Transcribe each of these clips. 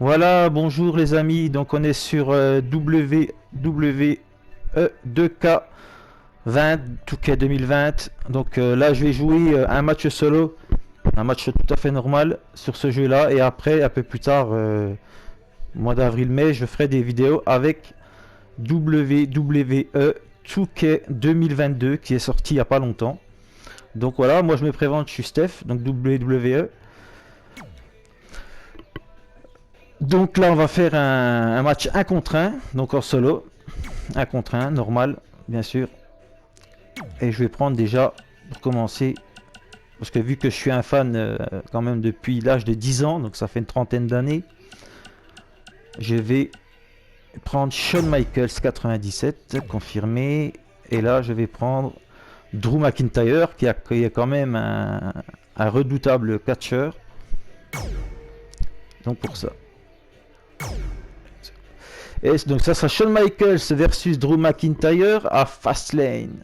Voilà, bonjour les amis, donc on est sur WWE 2K20, 2K 2020. Donc là je vais jouer un match solo, un match tout à fait normal sur ce jeu là, et après un peu plus tard, mois d'avril-mai, je ferai des vidéos avec WWE 2K 2022 qui est sorti il n'y a pas longtemps. Donc voilà, moi je me présente, je suis Steph, donc WWE. Donc là on va faire un match 1 contre 1, donc en solo, 1 contre 1, normal, bien sûr. Et je vais prendre déjà, pour commencer, parce que vu que je suis un fan quand même depuis l'âge de 10 ans, donc ça fait une trentaine d'années, je vais prendre Shawn Michaels 97, confirmé, et là je vais prendre Drew McIntyre, qui est quand même un redoutable catcheur, donc pour ça. Et donc ça sera Shawn Michaels versus Drew McIntyre à Fastlane.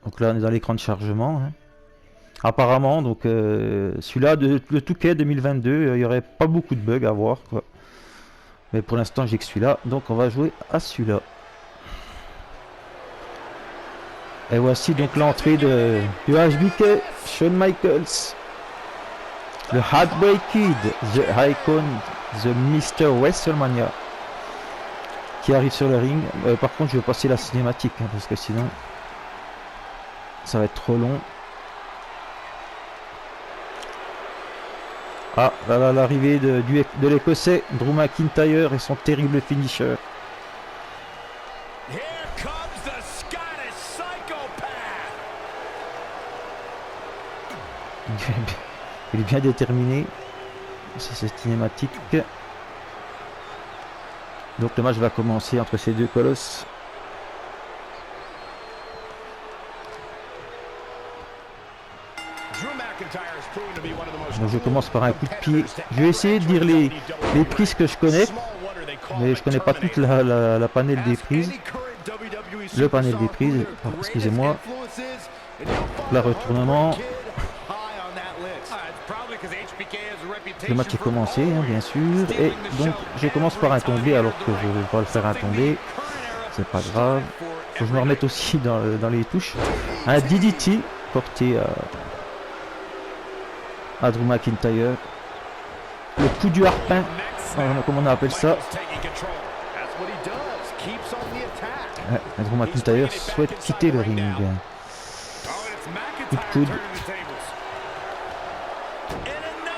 Donc là on est dans l'écran de chargement. Hein. Apparemment, donc celui-là, le 2K 2022, il n'y aurait pas beaucoup de bugs à voir, quoi. Mais pour l'instant j'ai que celui-là, donc on va jouer à celui-là. Et voici donc l'entrée du HBK, Shawn Michaels. Le Heartbreak Kid, The Icon, The Mr. WrestleMania, qui arrive sur le ring. Par contre, je vais passer la cinématique, hein, parce que sinon, ça va être trop long. Ah, là, l'arrivée de l'Écossais, Drew McIntyre et son terrible finisher. Il est bien déterminé. C'est cinématique. Donc le match va commencer entre ces deux colosses. Donc je commence par un coup de pied. Je vais essayer de dire les prises que je connais. Mais je connais pas toute la panel des prises. Le panel des prises. Excusez-moi. Le retournement. Le match est commencé, hein, bien sûr, et donc je commence par un tombé alors que je vais pas le faire un tombé, c'est pas grave. Faut que je me remette aussi dans les touches. Un DDT porté à Drew McIntyre. Le coup du harpin, comme on appelle ça. Drew McIntyre souhaite quitter le ring. Coup de coude.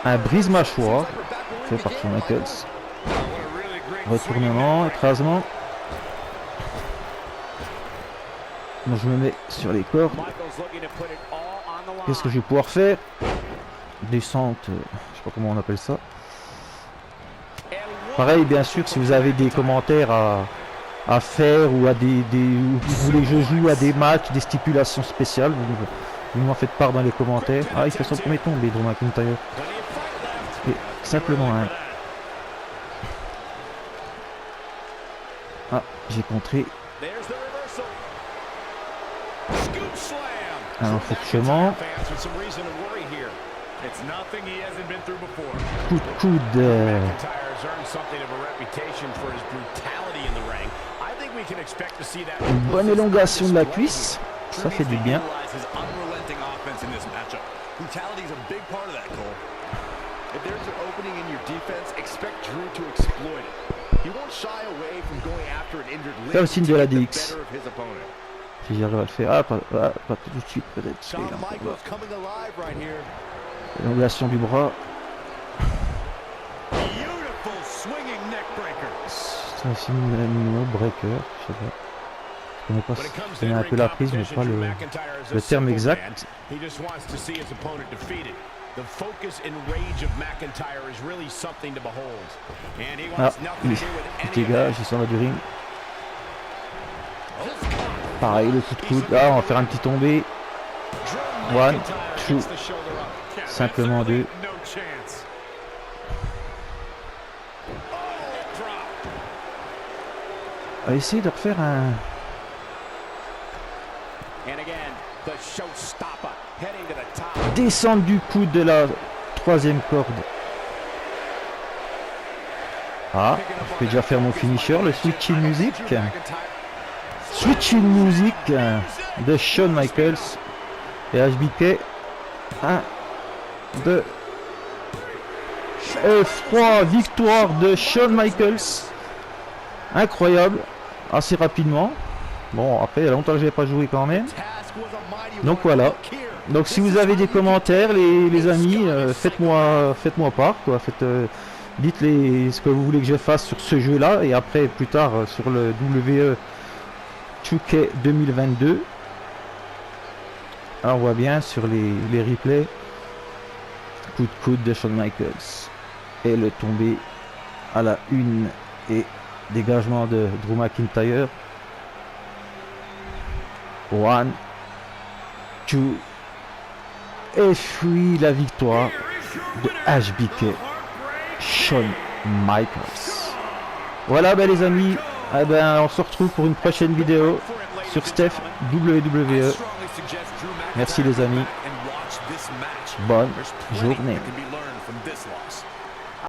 Un brise-mâchoire fait par Shawn Michaels. Retournement, écrasement. Moi je me mets sur les cordes. Qu'est-ce que je vais pouvoir faire? Descente, je sais pas comment on appelle ça. Pareil, bien sûr, si vous avez des commentaires à faire ou vous voulez que je joue à des matchs, des stipulations spéciales, vous m'en faites part dans les commentaires. Ah, il fait son premier tombé, Drew McIntyre. Et simplement un. Ah, j'ai contré. Un enfourchement. Coup de coude. Une bonne élongation de la cuisse. Ça fait du bien. If there's an opening in your defense, expect Drew to exploit it. He won't shy away from going after an injured limb. Faire le signe de la DX. Si j'arrive à le faire. Ah, pas tout de suite peut-être. L'élongation du bras. C'est un signe minimum breaker. Je sais pas. Je connais un peu la prise, mais pas le terme exact. The focus and rage of McIntyre is really something to behold. And he Ah, wants nothing to do with il any dégage, il s'en va du ring. Pareil, le coup de coude. Ah, on va faire un petit tombé. One, two. Simplement deux. On va essayer de refaire un. Descente du coude de la troisième corde. Ah, je peux déjà faire mon finisher, le Switch in Music. Switch in Music de Shawn Michaels et HBK. 1, 2 et 3, victoire de Shawn Michaels. Incroyable, assez rapidement. Bon, après, il y a longtemps que je n'ai pas joué quand même. Donc voilà. Donc si vous avez des commentaires, les amis, faites-moi part, quoi. Dites-les ce que vous voulez que je fasse sur ce jeu-là et après, plus tard, sur le WWE 2K 2022. Alors, on voit bien sur les replays. Coup de coude de Shawn Michaels. Et le tombé à la 1 et dégagement de Drew McIntyre. 1, 2 et puis la victoire de HBK Shawn Michaels. Voilà les amis, eh ben, on se retrouve pour une prochaine vidéo sur Steph WWE. Merci les amis, bonne journée.